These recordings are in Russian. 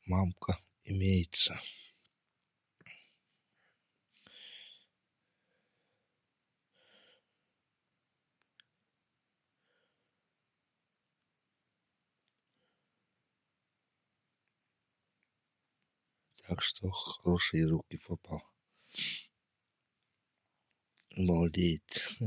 мамка имеется. Так что хорошие руки попал. Молодец.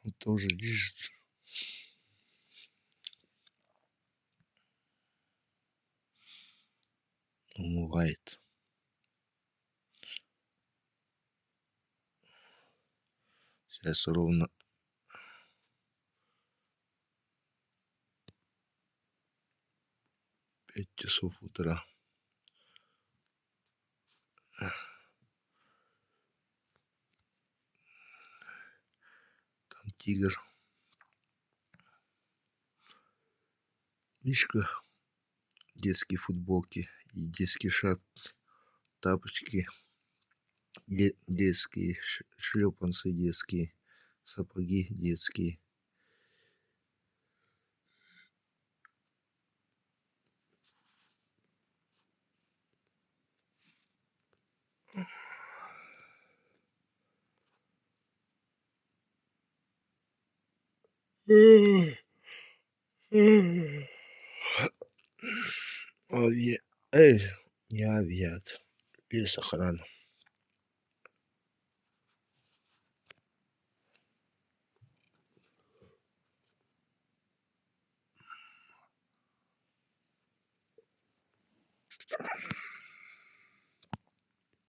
Он тоже лежит. Умывает. Сейчас ровно 5 часов утра. Там тигр. Мишка. Детские футболки и детский шарф, тапочки, детские шлепанцы, детские сапоги, детские. Не авиат, лесохрана.